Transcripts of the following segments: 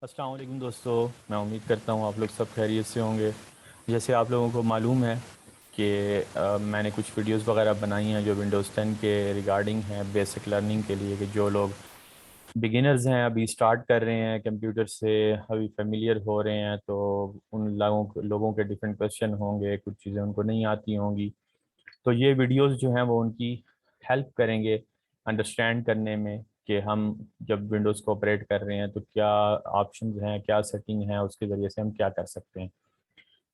अस्सलाम वालेकुम दोस्तों। मैं उम्मीद करता हूँ आप लोग सब खैरियत से होंगे। जैसे आप लोगों को मालूम है कि मैंने कुछ वीडियोस वगैरह बनाई हैं जो विंडोज़ 10 के रिगार्डिंग हैं, बेसिक लर्निंग के लिए, कि जो लोग बिगिनर्स हैं, अभी स्टार्ट कर रहे हैं कंप्यूटर से, अभी फेमिलियर हो रहे हैं, तो उन लोगों के डिफरेंट क्वेश्चन होंगे, कुछ चीज़ें उनको नहीं आती होंगी। तो ये वीडियोस जो हैं वो उनकी हेल्प करेंगे अंडरस्टैंड करने में कि हम जब विंडोज़ को ऑपरेट कर रहे हैं तो क्या ऑप्शंस हैं, क्या सेटिंग है, उसके ज़रिए से हम क्या कर सकते हैं।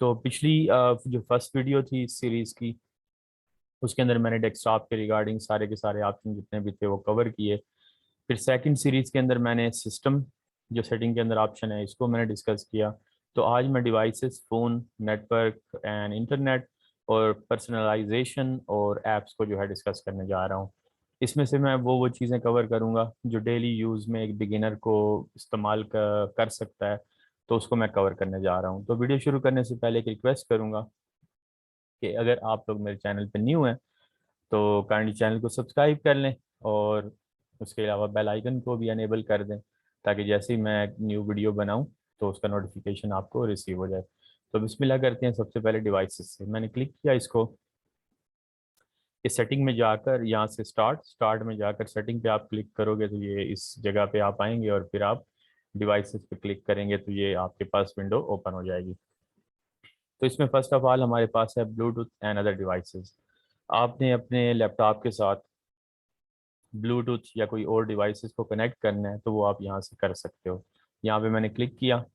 तो पिछली जो फर्स्ट वीडियो थी इस सीरीज़ की, उसके अंदर मैंने डेस्कटॉप के रिगार्डिंग सारे के सारे ऑप्शन जितने भी थे वो कवर किए। फिर सेकंड सीरीज़ के अंदर मैंने सिस्टम, जो सेटिंग के अंदर ऑप्शन है, इसको मैंने डिस्कस किया। तो आज मैं devices, phone, network and internet और पर्सनलाइजेशन और एप्स को जो है डिस्कस करने जा रहा हूँ। इसमें से मैं वो चीज़ें कवर करूँगा जो डेली यूज़ में एक बिगिनर को इस्तेमाल कर सकता है, तो उसको मैं कवर करने जा रहा हूँ। तो वीडियो शुरू करने से पहले एक रिक्वेस्ट करूँगा कि अगर आप लोग मेरे चैनल पर न्यू हैं तो काइंडली चैनल को सब्सक्राइब कर लें, और उसके अलावा बेल आइकन को भी अनेबल कर दें, ताकि जैसे ही मैं न्यू वीडियो बनाऊं तो उसका नोटिफिकेशन आपको रिसीव हो जाए। तो बिस्मिल्लाह करते हैं। सबसे पहले डिवाइसेस से मैंने क्लिक किया इसको। इस सेटिंग में जाकर यहाँ से स्टार्ट में जाकर सेटिंग पे आप क्लिक करोगे तो ये इस जगह पे आप आएंगे, और फिर आप डिवाइसेस पे क्लिक करेंगे तो ये आपके पास विंडो ओपन हो जाएगी। तो इसमें फर्स्ट ऑफ ऑल हमारे पास है ब्लूटूथ एंड अदर डिवाइसेस। आपने अपने लैपटॉप के साथ ब्लूटूथ या कोई और डिवाइसेस को कनेक्ट करना है तो वो आप यहाँ से कर सकते हो। यहाँ पे मैंने क्लिक किया।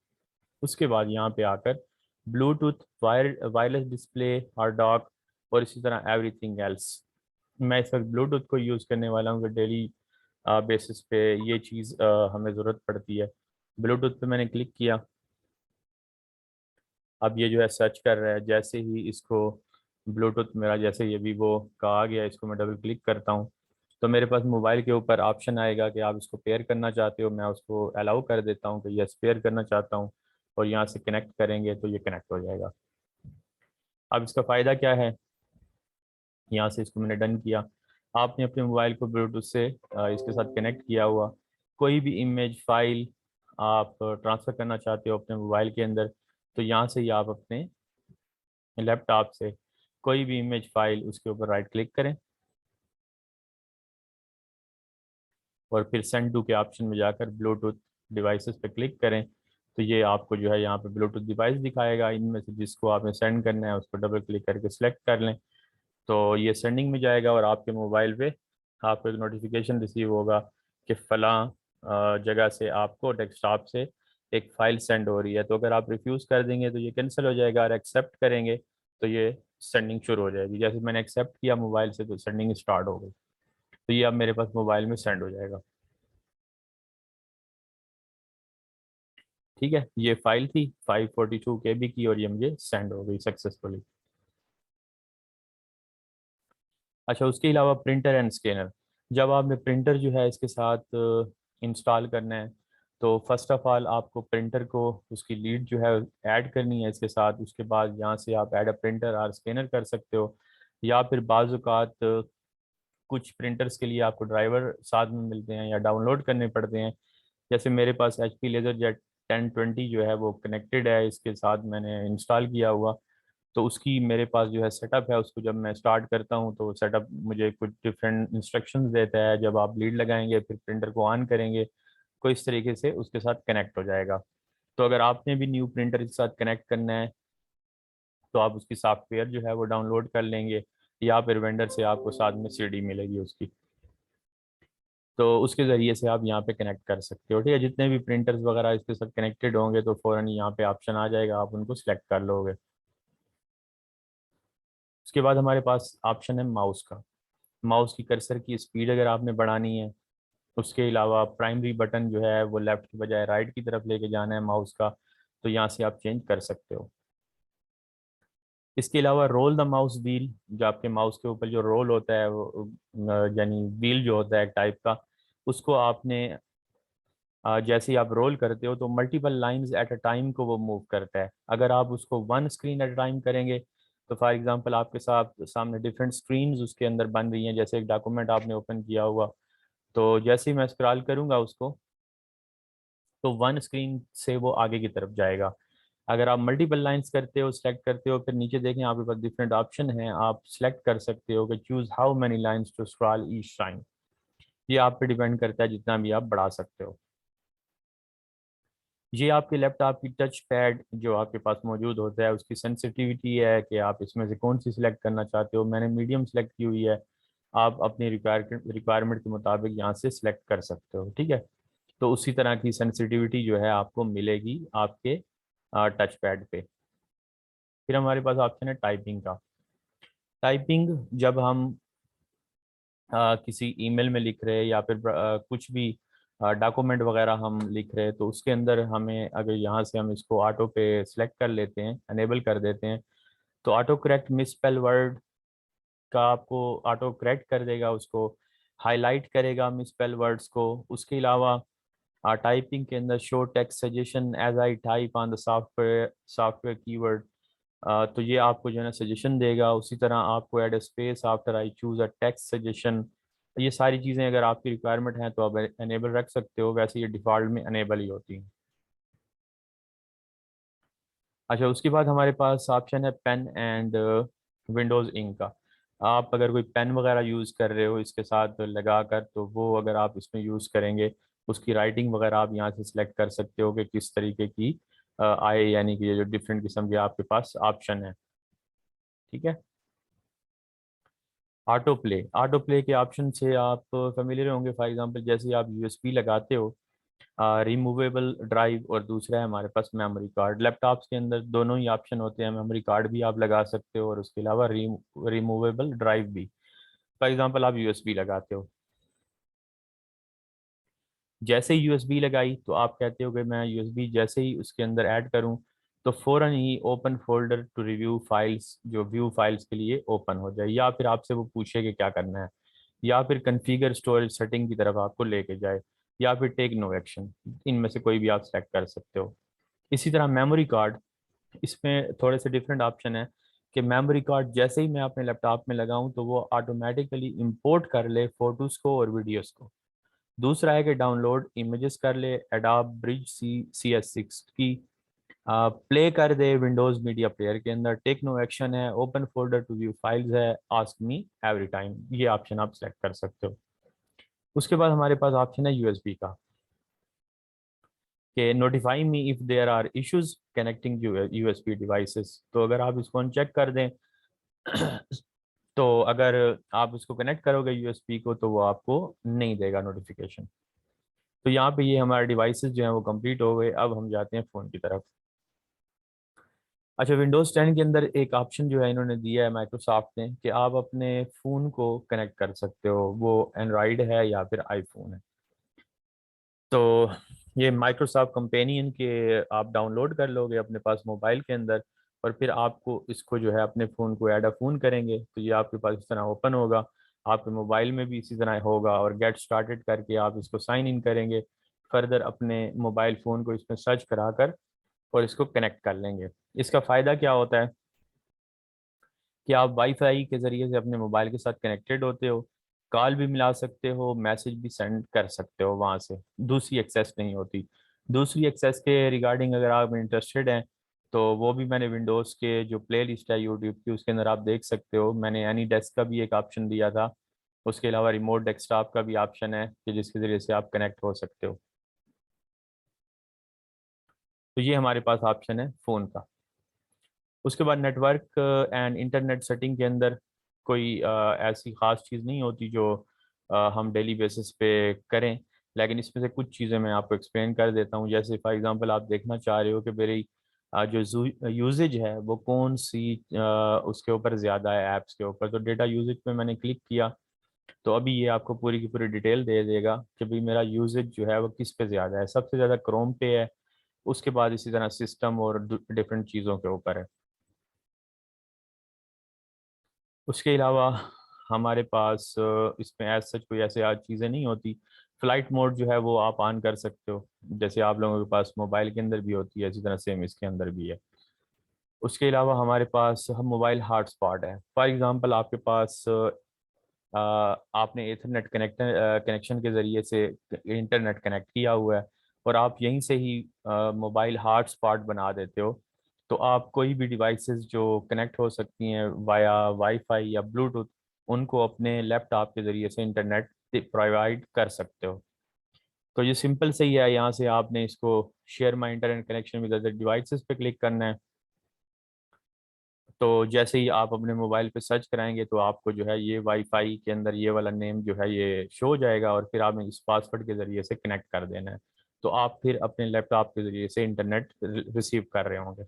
उसके बाद यहाँ पे आकर ब्लूटूथ, वायरलेस डिस्प्ले और डॉक, और इसी तरह एवरीथिंग एल्स। मैं इस वक्त ब्लूटूथ को यूज़ करने वाला हूँ कि डेली बेसिस पे ये चीज़ हमें ज़रूरत पड़ती है। ब्लूटूथ पे मैंने क्लिक किया। अब ये जो है सर्च कर रहा है। जैसे ही इसको ब्लूटूथ मेरा, जैसे ये वीवो का आ गया, इसको मैं डबल क्लिक करता हूँ तो मेरे पास मोबाइल के ऊपर ऑप्शन आएगा कि आप इसको पेयर करना चाहते हो। मैं उसको अलाउ कर देता हूँ कि यस, पेयर करना चाहता हूँ, और यहाँ से कनेक्ट करेंगे तो ये कनेक्ट हो जाएगा। अब इसका फ़ायदा क्या है, यहाँ से इसको मैंने डन किया। आपने अपने मोबाइल को ब्लूटूथ से इसके साथ कनेक्ट किया हुआ कोई भी इमेज फाइल आप ट्रांसफ़र करना चाहते हो अपने मोबाइल के अंदर, तो यहाँ से ही आप अपने लैपटॉप से कोई भी इमेज फाइल, उसके ऊपर राइट क्लिक करें और फिर सेंड टू के ऑप्शन में जाकर ब्लूटूथ डिवाइसेस पे क्लिक करें तो ये आपको जो है यहाँ पे ब्लूटूथ डिवाइस दिखाएगा। इनमें से जिसको आपने सेंड करना है उसको डबल क्लिक करके सिलेक्ट कर लें तो ये सेंडिंग में जाएगा, और आपके मोबाइल पे आपको एक नोटिफिकेशन रिसीव होगा कि फ़लाँ जगह से आपको डेस्कटॉप से एक फ़ाइल सेंड हो रही है। तो अगर आप रिफ्यूज़ कर देंगे तो ये कैंसिल हो जाएगा, और एक्सेप्ट करेंगे तो ये सेंडिंग शुरू हो जाएगी। जैसे मैंने एक्सेप्ट किया मोबाइल से तो सेंडिंग स्टार्ट हो गई। तो ये अब मेरे पास मोबाइल में सेंड हो जाएगा। ठीक है, ये फाइल थी 542 KB की, और ये मुझे सेंड हो गई सक्सेसफुली। अच्छा, उसके अलावा प्रिंटर एंड स्कैनर। जब आपने प्रिंटर जो है इसके साथ इंस्टॉल करना है तो फर्स्ट ऑफ ऑल आपको प्रिंटर को, उसकी लीड जो है ऐड करनी है इसके साथ। उसके बाद यहाँ से आप ऐड अ प्रिंटर और स्कैनर कर सकते हो, या फिर बाज़ औक़ात कुछ प्रिंटर्स के लिए आपको ड्राइवर साथ में मिलते हैं या डाउनलोड करने पड़ते हैं। जैसे मेरे पास HP लेज़र 1020 जो है वो कनेक्टेड है इसके साथ, मैंने इंस्टॉल किया हुआ। तो उसकी मेरे पास जो है सेटअप है, उसको जब मैं स्टार्ट करता हूँ तो सेटअप मुझे कुछ डिफरेंट इंस्ट्रक्शंस देता है। जब आप लीड लगाएंगे फिर प्रिंटर को ऑन करेंगे तो इस तरीके से उसके साथ कनेक्ट हो जाएगा। तो अगर आपने भी न्यू प्रिंटर के साथ कनेक्ट करना है तो आप उसकी सॉफ्टवेयर जो है वो डाउनलोड कर लेंगे, या फिर वेंडर से आपको साथ में CD मिलेगी उसकी, तो उसके ज़रिए से आप यहाँ पे कनेक्ट कर सकते हो। ठीक है, जितने भी प्रिंटर्स वगैरह इसके साथ कनेक्टेड होंगे तो फ़ौरन यहाँ पे ऑप्शन आ जाएगा, आप उनको सिलेक्ट कर लोगे। उसके बाद हमारे पास ऑप्शन है माउस का। माउस की कर्सर की स्पीड अगर आपने बढ़ानी है, उसके अलावा प्राइमरी बटन जो है वो लेफ़्ट की बजाय राइट की तरफ लेके जाना है माउस का, तो यहाँ से आप चेंज कर सकते हो। इसके अलावा रोल द माउस व्हील, जो आपके माउस के ऊपर जो रोल होता है वो यानी व्हील जो होता है टाइप का, उसको आपने जैसे ही आप रोल करते हो तो multiple lines at a time को वो मूव करता है। अगर आप उसको one screen at a time करेंगे तो फॉर एग्जांपल आपके साथ सामने डिफरेंट स्क्रीन्स उसके अंदर बन रही हैं, जैसे एक डॉक्यूमेंट आपने ओपन किया हुआ, तो जैसे ही मैं स्क्रॉल करूंगा उसको तो वन स्क्रीन से वो आगे की तरफ जाएगा। अगर आप मल्टीपल लाइंस करते हो, सेलेक्ट करते हो, फिर नीचे देखें आपके पास डिफरेंट ऑप्शन हैं, आप सेलेक्ट कर सकते हो कि choose how many lines to scroll each time. ये आप पे डिपेंड करता है जितना भी आप बढ़ा सकते हो। ये आपके लैपटॉप की टच पैड जो आपके पास मौजूद होता है उसकी सेंसिटिविटी है कि आप इसमें से कौन सी सिलेक्ट करना चाहते हो। मैंने मीडियम सेलेक्ट की हुई है, आप अपनी रिक्वायरमेंट के मुताबिक यहाँ से सिलेक्ट कर सकते हो, ठीक है। तो उसी तरह की सेंसिटिविटी जो है आपको मिलेगी आपके टच पैड पे। फिर हमारे पास ऑप्शन है टाइपिंग का। टाइपिंग जब हम किसी ईमेल में लिख रहे हैं या फिर कुछ भी डॉक्यूमेंट वगैरह हम लिख रहे हैं, तो उसके अंदर हमें अगर यहाँ से हम इसको ऑटो पे सिलेक्ट कर लेते हैं, अनेबल कर देते हैं, तो ऑटो करेक्ट मिसस्पेल वर्ड का आपको ऑटो करेक्ट कर देगा, उसको हाईलाइट करेगा मिसस्पेल वर्ड्स को। उसके अलावा टाइपिंग के अंदर show text suggestion as I type on the software keyword, तो ये आपको जो है ना सजेशन देगा। उसी तरह आपको add space after I choose a text suggestion. ये सारी चीज़ें अगर आपकी रिक्वायरमेंट है तो आप अनेबल रख सकते हो, वैसे ये डिफ़ॉल्ट में अनेबल ही होती हैं। अच्छा, उसके बाद हमारे पास ऑप्शन है पेन एंड विंडोज़ इंक का। आप अगर कोई पेन वगैरह यूज़ कर रहे हो इसके साथ लगा कर, तो वो अगर आप इसमें यूज़ करेंगे, उसकी राइटिंग वगैरह आप यहाँ से सिलेक्ट कर सकते हो कि किस तरीके की आए, यानी कि ये जो डिफरेंट किस्म के आपके पास ऑप्शन है, ठीक है। ऑटो प्ले के ऑप्शन से आप फेमिलियर होंगे। फॉर एग्जांपल जैसे आप यूएसबी लगाते हो, रिमूवेबल ड्राइव, और दूसरा है हमारे पास मेमोरी कार्ड। लैपटॉप्स के अंदर दोनों ही ऑप्शन होते हैं, मेमोरी कार्ड भी आप लगा सकते हो और उसके अलावा रिमूवेबल ड्राइव भी। फॉर एग्जांपल आप यूएसबी लगाते हो, जैसे ही यूएसबी लगाई तो आप कहते हो कि मैं यूएसबी जैसे ही उसके अंदर ऐड करूं तो फ़ौरन ही open folder to review files, जो व्यू फाइल्स के लिए ओपन हो जाए, या फिर आपसे वो पूछे कि क्या करना है, या फिर कन्फिगर स्टोरेज सेटिंग की तरफ आपको लेके जाए, या फिर टेक नो एक्शन। इनमें से कोई भी आप सेलेक्ट कर सकते हो। इसी तरह मेमोरी कार्ड, इसमें थोड़े से डिफरेंट ऑप्शन है कि मेमोरी कार्ड जैसे ही मैं अपने लैपटॉप में लगाऊं तो वो ऑटोमेटिकली इंपोर्ट कर ले फोटोज़ को और वीडियोज़ को। दूसरा है कि डाउनलोड इमेजेस कर ले एडोब ब्रिज CS6 की, प्ले कर दे विंडोज मीडिया प्लेयर के अंदर। टेक नो एक्शन है, open folder to view files है, आस्क मी एवरी टाइम। ये ऑप्शन आप सेलेक्ट कर सकते हो। उसके बाद हमारे पास ऑप्शन है यूएसबी का, कि notify me if there are issues connecting USB devices. तो अगर आप इसको अनचेक कर दें तो अगर आप उसको कनेक्ट करोगे यूएसबी को तो वो आपको नहीं देगा नोटिफिकेशन। तो यहाँ पे ये हमारे डिवाइसेस जो हैं वो कंप्लीट हो गए। अब हम जाते हैं फ़ोन की तरफ। अच्छा, विंडोज़ 10 के अंदर एक ऑप्शन जो है इन्होंने दिया है माइक्रोसॉफ्ट ने, कि आप अपने फ़ोन को कनेक्ट कर सकते हो, वो एंड्रॉयड है या फिर आईफोन है। तो ये माइक्रोसॉफ्ट कंपेनियन के आप डाउनलोड कर लोगे अपने पास मोबाइल के अंदर, और फिर आपको इसको जो है अपने फ़ोन को ऐड अ फ़ोन करेंगे तो ये आपके पास इस तरह ओपन होगा। आपके मोबाइल में भी इसी तरह होगा, और गेट स्टार्टेड करके आप इसको साइन इन करेंगे। फर्दर अपने मोबाइल फ़ोन को इसमें सर्च करा कर और इसको कनेक्ट कर लेंगे। इसका फ़ायदा क्या होता है कि आप वाईफाई के ज़रिए से अपने मोबाइल के साथ कनेक्टेड होते हो, कॉल भी मिला सकते हो, मैसेज भी सेंड कर सकते हो वहाँ से। दूसरी एक्सेस नहीं होती। दूसरी एक्सेस के रिगार्डिंग अगर आप इंटरेस्टेड हैं तो वो भी मैंने विंडोज़ के जो प्ले लिस्ट है यूट्यूब की उसके अंदर आप देख सकते हो। मैंने एनी डेस्क का भी एक ऑप्शन दिया था। उसके अलावा रिमोट डेस्कटॉप का भी ऑप्शन है कि जिसके ज़रिए से आप कनेक्ट हो सकते हो। तो ये हमारे पास ऑप्शन है फ़ोन का। उसके बाद नेटवर्क एंड इंटरनेट सेटिंग के अंदर कोई ऐसी ख़ास चीज़ नहीं होती जो हम डेली बेसिस पे करें, लेकिन इसमें से कुछ चीज़ें मैं आपको एक्सप्लेन कर देता हूँ। जैसे फॉर एग्जांपल आप देखना चाह रहे हो कि मेरी जो यूजेज है वो कौन सी उसके ऊपर ज़्यादा है, ऐप्स के ऊपर। तो डेटा यूजेज पे मैंने क्लिक किया तो अभी ये आपको पूरी की पूरी डिटेल दे देगा कि भाई मेरा यूजेज जो है वो किस पे ज़्यादा है। सबसे ज़्यादा क्रोम पे है, उसके बाद इसी तरह सिस्टम और डिफरेंट चीज़ों के ऊपर है। उसके अलावा हमारे पास इसमें एज सच कोई ऐसे आज चीज़ें नहीं होती। फ्लाइट मोड जो है वो आप ऑन कर सकते हो, जैसे आप लोगों के पास मोबाइल के अंदर भी होती है, इसी तरह सेम इसके अंदर भी है। उसके अलावा हमारे पास हम मोबाइल हॉटस्पॉट है। फॉर एग्जांपल आपके पास आपने एथरनेट कनेक्शन के ज़रिए से इंटरनेट कनेक्ट किया हुआ है, और आप यहीं से ही मोबाइल हॉटस्पॉट बना देते हो, तो आप कोई भी डिवाइसेस जो कनेक्ट हो सकती हैं वाया वाईफाई या ब्लूटूथ, उनको अपने लैपटॉप के ज़रिए से इंटरनेट प्रोवाइड कर सकते हो। तो ये सिंपल से ही है, यहाँ से आपने इसको share my internet connection with other devices पे क्लिक करना है। तो जैसे ही आप अपने मोबाइल पे सर्च कराएंगे तो आपको जो है ये वाईफाई के अंदर ये वाला नेम जो है ये शो हो जाएगा, और फिर आपने इस पासवर्ड के ज़रिए से कनेक्ट कर देना है। तो आप फिर अपने लैपटॉप के ज़रिए से इंटरनेट रिसीव कर रहे होंगे।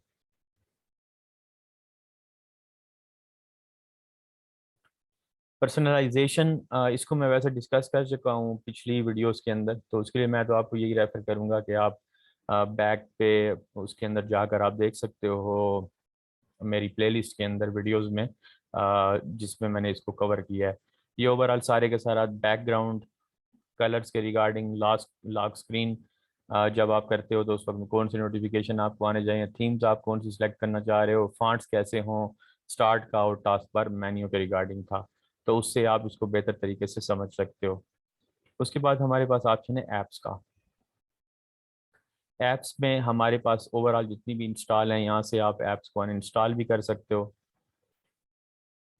पर्सनलाइजेशन इसको मैं वैसे डिस्कस कर चुका हूँ पिछली वीडियोस के अंदर, तो उसके लिए मैं तो आपको यही रेफर करूँगा कि आप बैक पे उसके अंदर जाकर आप देख सकते हो मेरी प्लेलिस्ट के अंदर वीडियोस में, जिसमें मैंने इसको कवर किया है। ये ओवरऑल सारे के सारा बैकग्राउंड कलर्स के रिगार्डिंग, लास्ट लॉक स्क्रीन जब आप करते हो तो उस वक्त में कौन सी नोटिफिकेशन आपको आने चाहिए, थीम्स आप कौन सी सिलेक्ट करना चाह रहे हो, फॉन्ट्स कैसे हों, स्टार्ट का और टास्क बार मेन्यू के रिगार्डिंग था। तो उससे आप इसको बेहतर तरीके से समझ सकते हो। उसके बाद हमारे पास ऑप्शन है ऐप्स का। ऐप्स में हमारे पास ओवरऑल जितनी भी इंस्टॉल हैं, यहाँ से आप ऐप्स को अनइंस्टॉल भी कर सकते हो।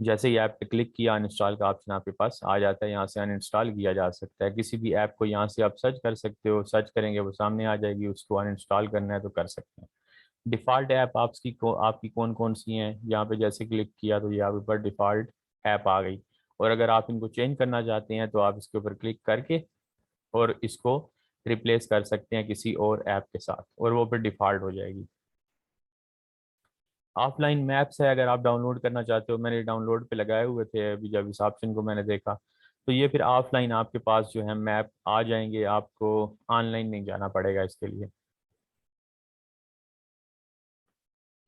जैसे ही ऐप पे क्लिक किया, अनइंस्टॉल का ऑप्शन आपके पास आ जाता है, यहाँ से अनइंस्टॉल किया जा सकता है। किसी भी ऐप को यहाँ से आप सर्च कर सकते हो, सर्च करेंगे वो सामने आ जाएगी, उसको अनइंस्टॉल करना है तो कर सकते हैं। डिफ़ॉल्ट ऐप आपकी कौन कौन सी हैं, यहाँ पे जैसे क्लिक किया तो यहाँ पे ऊपर डिफ़ॉल्ट ऐप आ गई। और अगर आप इनको चेंज करना चाहते हैं तो आप इसके ऊपर क्लिक करके और इसको रिप्लेस कर सकते हैं किसी और ऐप के साथ, और वो फिर डिफ़ॉल्ट हो जाएगी। ऑफलाइन मैप्स है, अगर आप डाउनलोड करना चाहते हो, मैंने डाउनलोड पे लगाए हुए थे अभी जब इस ऑप्शन को मैंने देखा, तो ये फिर ऑफलाइन आपके पास जो है मैप आ जाएंगे, आपको ऑनलाइन नहीं जाना पड़ेगा इसके लिए।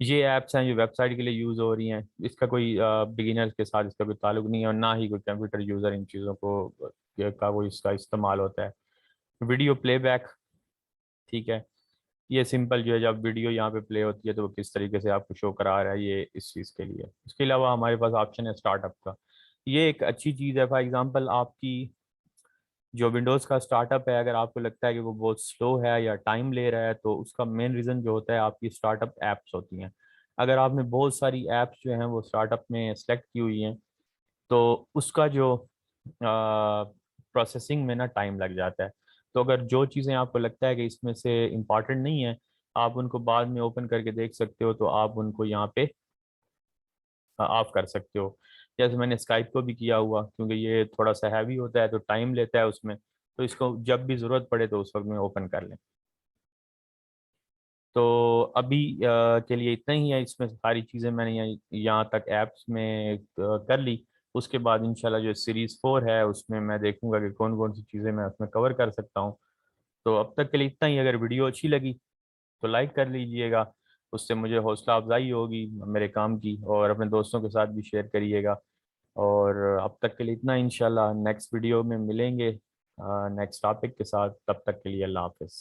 ये ऐप्स हैं जो वेबसाइट के लिए यूज़ हो रही हैं, इसका कोई बिगिनर्स के साथ इसका कोई ताल्लुक नहीं है, और ना ही कोई कंप्यूटर यूज़र इन चीज़ों को का कोई इसका इस्तेमाल होता है। वीडियो प्लेबैक, ठीक है, ये सिंपल जो है जब वीडियो यहाँ पे प्ले होती है तो वो किस तरीके से आपको शो करा रहा है, ये इस चीज़ के लिए। उसके अलावा हमारे पास ऑप्शन है स्टार्टअप का। ये एक अच्छी चीज़ है। फॉर एग्जांपल आपकी जो विंडोज़ का स्टार्टअप है, अगर आपको लगता है कि वो बहुत स्लो है या टाइम ले रहा है, तो उसका मेन रीज़न जो होता है आपकी स्टार्टअप ऐप्स होती हैं। अगर आपने बहुत सारी ऐप्स जो हैं वो स्टार्टअप में सेलेक्ट की हुई हैं, तो उसका जो प्रोसेसिंग में ना टाइम लग जाता है। तो अगर जो चीज़ें आपको लगता है कि इसमें से इम्पॉर्टेंट नहीं है, आप उनको बाद में ओपन करके देख सकते हो, तो आप उनको यहाँ पे ऑफ कर सकते हो। जैसे मैंने स्काइप को भी किया हुआ, क्योंकि ये थोड़ा सा हैवी होता है तो टाइम लेता है उसमें, तो इसको जब भी ज़रूरत पड़े तो उस वक्त में ओपन कर लें। तो अभी के लिए इतना ही है। इसमें सारी चीज़ें मैंने यहाँ तक ऐप्स में कर ली। उसके बाद इंशाल्लाह जो सीरीज़ 4 है उसमें मैं देखूंगा कि कौन कौन सी चीज़ें मैं उसमें कवर कर सकता हूँ। तो अब तक के लिए इतना ही। अगर वीडियो अच्छी लगी तो लाइक कर लीजिएगा, उससे मुझे हौसला अफजाई होगी मेरे काम की, और अपने दोस्तों के साथ भी शेयर करिएगा। और अब तक के लिए इतना, इंशाल्लाह नेक्स्ट वीडियो में मिलेंगे नेक्स्ट टॉपिक के साथ। तब तक के लिए अल्लाह हाफिज़।